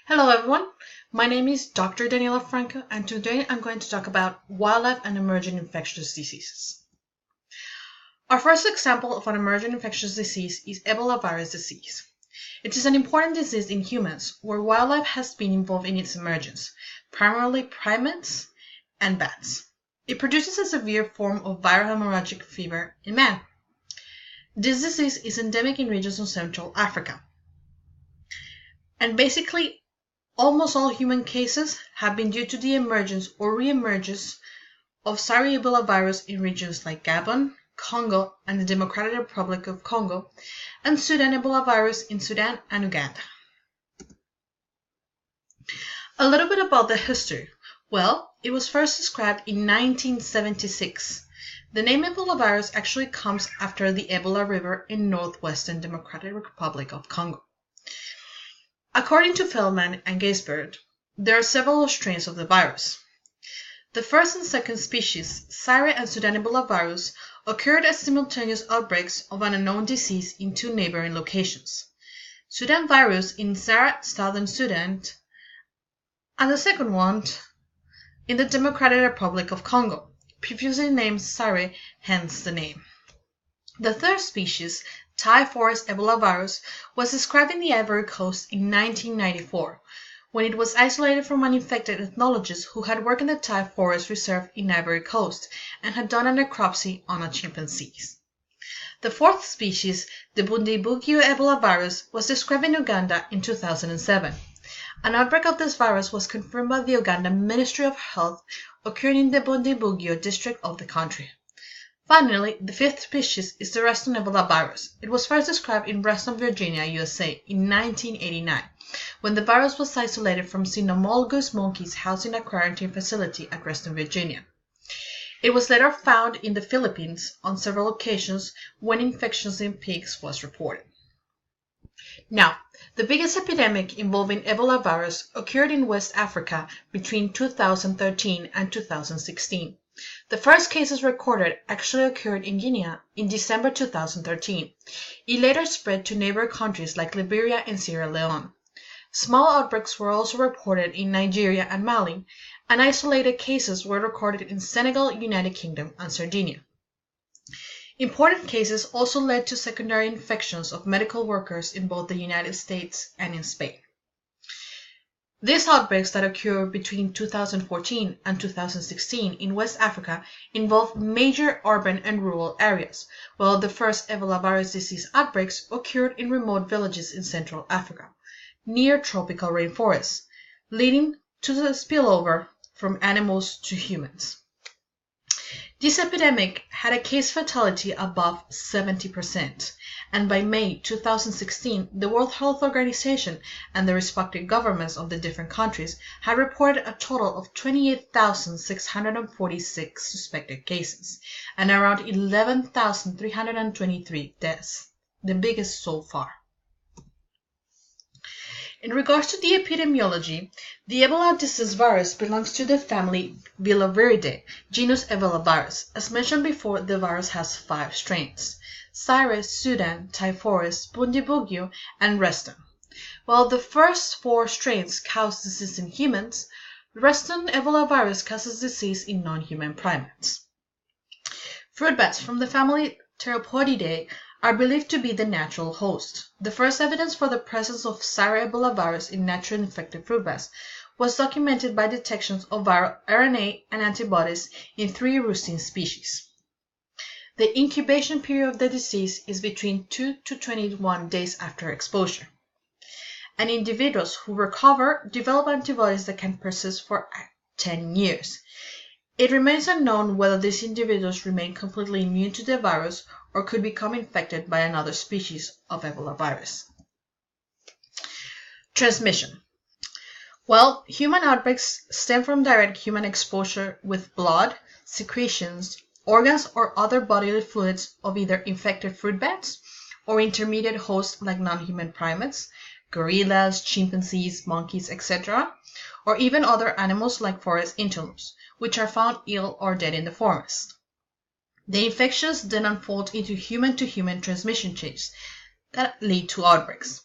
Hello everyone, my name is Dr. Daniela Franco and today I'm going to talk about wildlife and emerging infectious diseases. Our first example of an emerging infectious disease is Ebola virus disease. It is an important disease in humans where wildlife has been involved in its emergence, primarily primates and bats. It produces a severe form of viral hemorrhagic fever in man. This disease is endemic in regions of Central Africa. And basically, almost all human cases have been due to the emergence or re-emergence of Zaire Ebola virus in regions like Gabon, Congo, and the Democratic Republic of Congo, and Sudan Ebola virus in Sudan and Uganda. A little bit about the history. Well, it was first described in 1976. The name Ebola virus actually comes after the Ebola River in northwestern Democratic Republic of Congo. According to Feldman and Gaisbert, there are several strains of the virus. The first and second species, Zaire and Sudan Ebola virus, occurred as simultaneous outbreaks of an unknown disease in two neighboring locations. Sudan virus in Zaire, southern Sudan, and the second one in the Democratic Republic of Congo, previously named Zaire, hence the name. The third species, Thai forest Ebola virus, was described in the Ivory Coast in 1994, when it was isolated from an infected ethnologist who had worked in the Thai Forest Reserve in Ivory Coast and had done a necropsy on a chimpanzee. The fourth species, the Bundibugyo Ebola virus, was described in Uganda in 2007. An outbreak of this virus was confirmed by the Uganda Ministry of Health, occurring in the Bundibugyo district of the country. Finally, the fifth species is the Reston Ebola virus. It was first described in Reston, Virginia, USA in 1989, when the virus was isolated from cynomolgus monkeys housed in a quarantine facility at Reston, Virginia. It was later found in the Philippines on several occasions when infections in pigs was reported. Now, the biggest epidemic involving Ebola virus occurred in West Africa between 2013 and 2016. The first cases recorded actually occurred in Guinea in December 2013. It later spread to neighboring countries like Liberia and Sierra Leone. Small outbreaks were also reported in Nigeria and Mali, and isolated cases were recorded in Senegal, United Kingdom, and Sardinia. Important cases also led to secondary infections of medical workers in both the United States and in Spain. These outbreaks that occurred between 2014 and 2016 in West Africa involved major urban and rural areas, while the first Ebola virus disease outbreaks occurred in remote villages in Central Africa, near tropical rainforests, leading to the spillover from animals to humans. This epidemic had a case fatality above 70%, and by May 2016, the World Health Organization and the respective governments of the different countries had reported a total of 28,646 suspected cases and around 11,323 deaths, the biggest so far. In regards to the epidemiology, the Ebola disease virus belongs to the family Filoviridae, genus Ebola virus. As mentioned before, the virus has 5 strains: Zaire, Sudan, Thai forest, Bundibugyo, and Reston. While the first 4 strains cause disease in humans, Reston Ebola virus causes disease in non-human primates. Fruit bats from the family Theropodidae are believed to be the natural host. The first evidence for the presence of Zaire Ebola virus in naturally infected fruit bats was documented by detections of viral RNA and antibodies in 3 roosting species. The incubation period of the disease is between 2 to 21 days after exposure, and individuals who recover develop antibodies that can persist for 10 years. It remains unknown whether these individuals remain completely immune to the virus or could become infected by another species of Ebola virus. Transmission. Well, human outbreaks stem from direct human exposure with blood, secretions, organs, or other bodily fluids of either infected fruit bats or intermediate hosts like non-human primates, gorillas, chimpanzees, monkeys, etc., or even other animals like forest antelopes, which are found ill or dead in the forest. The infections then unfold into human-to-human transmission chains that lead to outbreaks.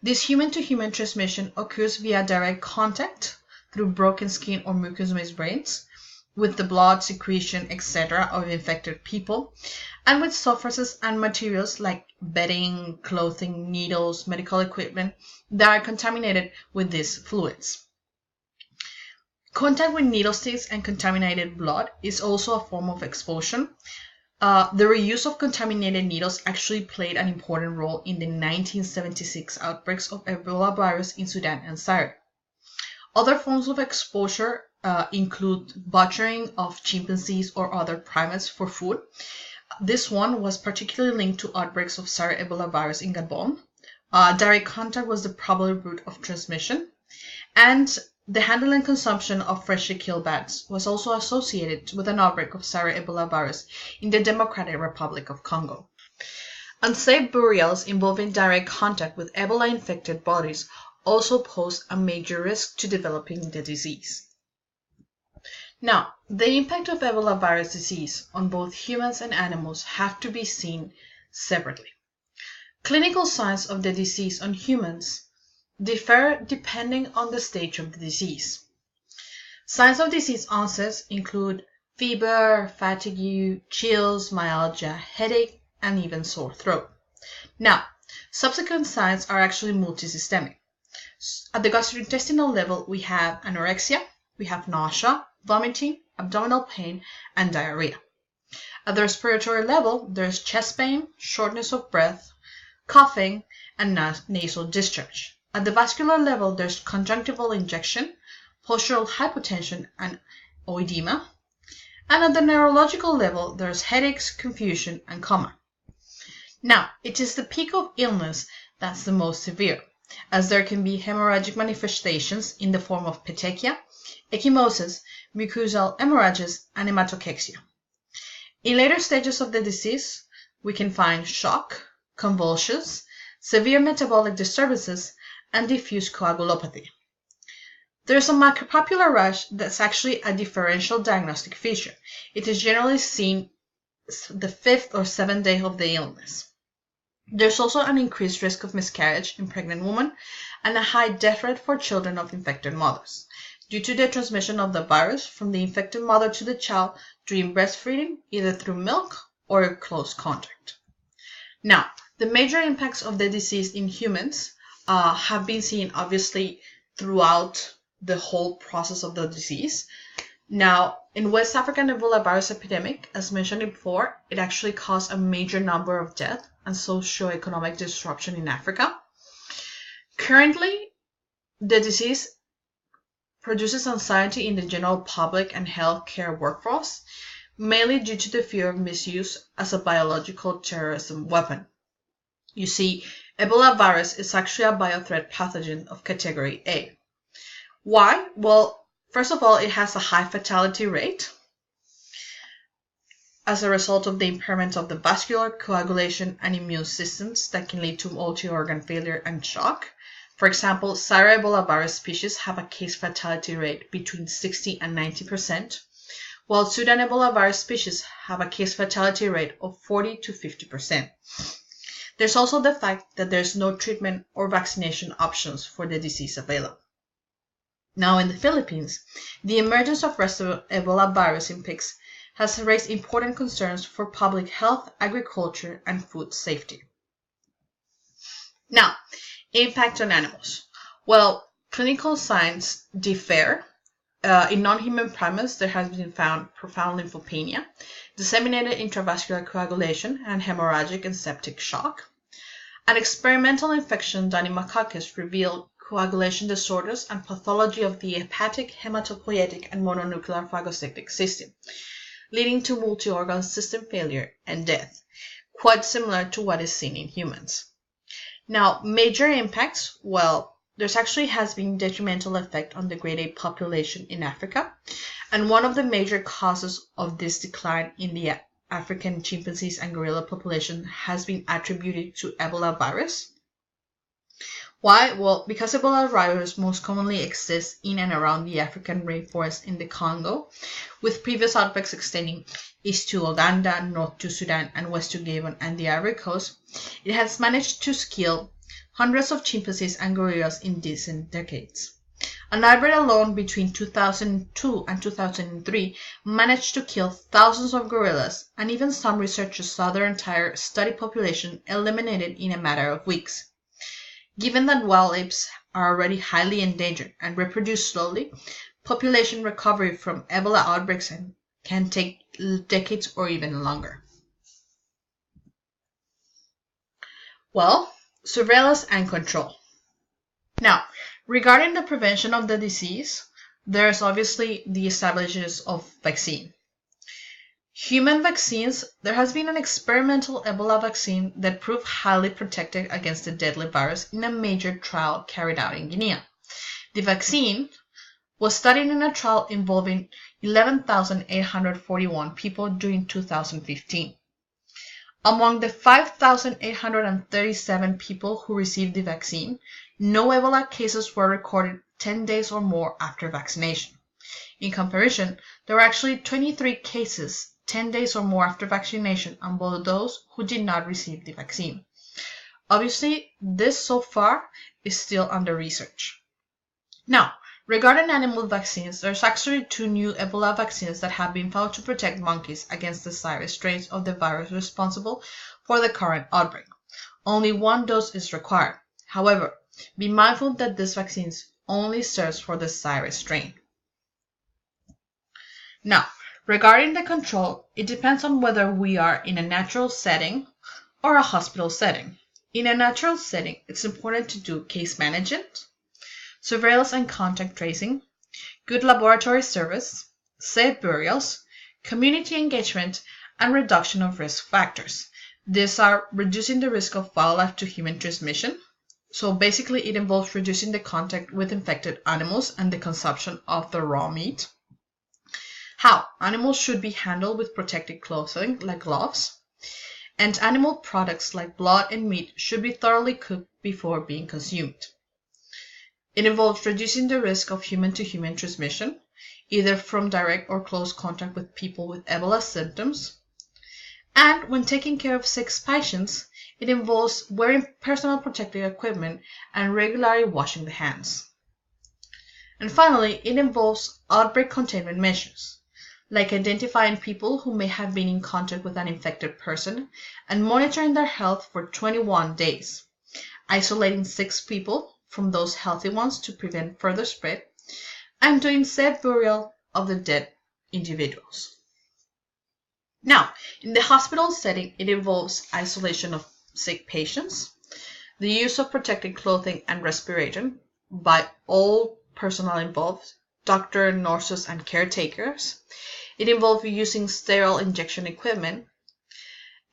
This human-to-human transmission occurs via direct contact through broken skin or mucous membranes with the blood, secretion, etc. of infected people, and with surfaces and materials like bedding, clothing, needles, medical equipment that are contaminated with these fluids. Contact with needle sticks and contaminated blood is also a form of exposure. The reuse of contaminated needles actually played an important role in the 1976 outbreaks of Ebola virus in Sudan and Zaire. Other forms of exposure include butchering of chimpanzees or other primates for food. This one was particularly linked to outbreaks of Zaire Ebola virus in Gabon. Direct contact was the probable route of transmission, and the handling and consumption of freshly killed bats was also associated with an outbreak of Zaire Ebola virus in the Democratic Republic of Congo. Unsafe burials involving direct contact with Ebola-infected bodies also pose a major risk to developing the disease. Now, the impact of Ebola virus disease on both humans and animals have to be seen separately. Clinical signs of the disease on humans differ depending on the stage of the disease. Signs of disease onset include fever, fatigue, chills, myalgia, headache, and even sore throat. Now, subsequent signs are actually multisystemic. At the gastrointestinal level, we have anorexia, we have nausea, vomiting, abdominal pain, and diarrhea. At the respiratory level, there's chest pain, shortness of breath, coughing, and nasal discharge. At the vascular level, there's conjunctival injection, postural hypotension, and oedema. And at the neurological level, there's headaches, confusion, and coma. Now, it is the peak of illness that's the most severe, as there can be hemorrhagic manifestations in the form of petechia, ecchymosis, mucosal hemorrhages, and hematochexia. In later stages of the disease, we can find shock, convulsions, severe metabolic disturbances, and diffuse coagulopathy. There's a micropapular rash that's actually a differential diagnostic feature. It is generally seen the 5th or 7th day of the illness. There's also an increased risk of miscarriage in pregnant women and a high death rate for children of infected mothers due to the transmission of the virus from the infected mother to the child during breastfeeding, either through milk or close contact. Now, the major impacts of the disease in humans have been seen obviously throughout the whole process of the disease. Now, in West African Ebola virus epidemic, as mentioned before, it actually caused a major number of deaths and socio-economic disruption in Africa. Currently, the disease produces anxiety in the general public and healthcare workforce, mainly due to the fear of misuse as a biological terrorism weapon. You see, Ebola virus is actually a biothreat pathogen of category A. Why? Well, first of all, it has a high fatality rate as a result of the impairment of the vascular, coagulation, and immune systems that can lead to multi-organ failure and shock. For example, Zaire Ebola virus species have a case fatality rate between 60 and 90%, while Sudan Ebola virus species have a case fatality rate of 40 to 50%. There's also the fact that there's no treatment or vaccination options for the disease available. Now in the Philippines, the emergence of Ebola virus in pigs has raised important concerns for public health, agriculture, and food safety. Now, impact on animals. Well, clinical signs differ. In non-human primates, there has been found profound lymphopenia, disseminated intravascular coagulation, and hemorrhagic and septic shock. An experimental infection done in macaques revealed coagulation disorders and pathology of the hepatic, hematopoietic, and mononuclear phagocytic system, leading to multi-organ system failure and death, quite similar to what is seen in humans. Now, major impacts, well, there's actually has been detrimental effect on the grade A population in Africa, and one of the major causes of this decline in the African chimpanzees and gorilla population has been attributed to Ebola virus. Why? Well, because Ebola virus most commonly exists in and around the African rainforest in the Congo, with previous outbreaks extending east to Uganda, north to Sudan, and west to Gabon and the Ivory Coast, it has managed to kill hundreds of chimpanzees and gorillas in recent decades. An outbreak alone between 2002 and 2003 managed to kill thousands of gorillas, and even some researchers saw their entire study population eliminated in a matter of weeks. Given that wild apes are already highly endangered and reproduce slowly, population recovery from Ebola outbreaks can take decades or even longer. Well, surveillance and control. Now, regarding the prevention of the disease, there's obviously the establishment of vaccine. Human vaccines, there has been an experimental Ebola vaccine that proved highly protective against the deadly virus in a major trial carried out in Guinea. The vaccine was studied in a trial involving 11,841 people during 2015. Among the 5,837 people who received the vaccine, no Ebola cases were recorded 10 days or more after vaccination. In comparison, there were actually 23 cases 10 days or more after vaccination among those who did not receive the vaccine. Obviously, this so far is still under research. Now, regarding animal vaccines, there's actually 2 new Ebola vaccines that have been found to protect monkeys against the serious strains of the virus responsible for the current outbreak. Only 1 dose is required. However, be mindful that this vaccine only serves for the serious strain. Now, regarding the control, it depends on whether we are in a natural setting or a hospital setting. In a natural setting, it's important to do case management, surveillance and contact tracing, good laboratory service, safe burials, community engagement, and reduction of risk factors. These are reducing the risk of wildlife to human transmission. So basically, it involves reducing the contact with infected animals and the consumption of the raw meat. How? Animals should be handled with protective clothing like gloves, and animal products like blood and meat should be thoroughly cooked before being consumed. It involves reducing the risk of human-to-human transmission, either from direct or close contact with people with Ebola symptoms. And when taking care of sick patients, it involves wearing personal protective equipment and regularly washing the hands. And finally, it involves outbreak containment measures, like identifying people who may have been in contact with an infected person and monitoring their health for 21 days, isolating 6 people from those healthy ones to prevent further spread, and doing safe burial of the dead individuals. Now, in the hospital setting, it involves isolation of sick patients, the use of protective clothing and respiration by all personnel involved, doctors, nurses, and caretakers. It involves using sterile injection equipment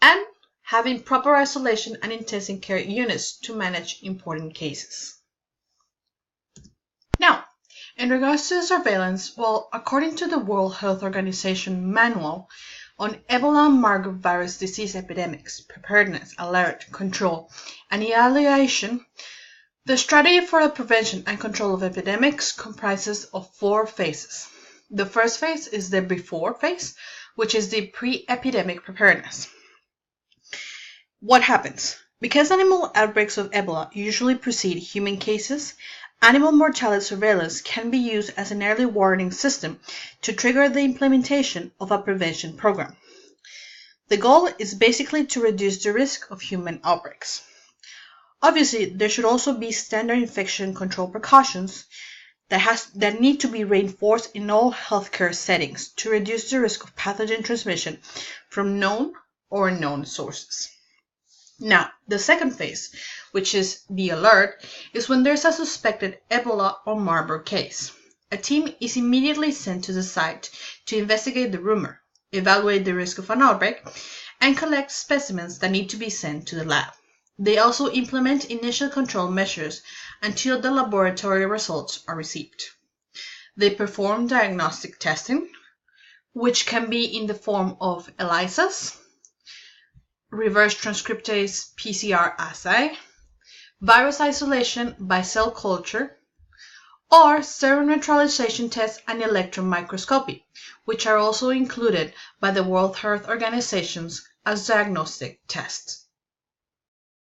and having proper isolation and intensive care units to manage important cases. Now, in regards to surveillance, well, according to the World Health Organization manual on Ebola and Marburg virus disease epidemics, preparedness, alert, control, and evaluation, the strategy for the prevention and control of epidemics comprises of 4 phases. The first phase is the before phase, which is the pre-epidemic preparedness. What happens? Because animal outbreaks of Ebola usually precede human cases, animal mortality surveillance can be used as an early warning system to trigger the implementation of a prevention program. The goal is basically to reduce the risk of human outbreaks. Obviously, there should also be standard infection control precautions that need to be reinforced in all healthcare settings to reduce the risk of pathogen transmission from known or unknown sources. Now, the second phase, which is the alert, is when there's a suspected Ebola or Marburg case. A team is immediately sent to the site to investigate the rumor, evaluate the risk of an outbreak, and collect specimens that need to be sent to the lab. They also implement initial control measures until the laboratory results are received. They perform diagnostic testing, which can be in the form of ELISAs, reverse transcriptase PCR assay, virus isolation by cell culture, or serum neutralization tests and electron microscopy, which are also included by the World Health Organization as diagnostic tests.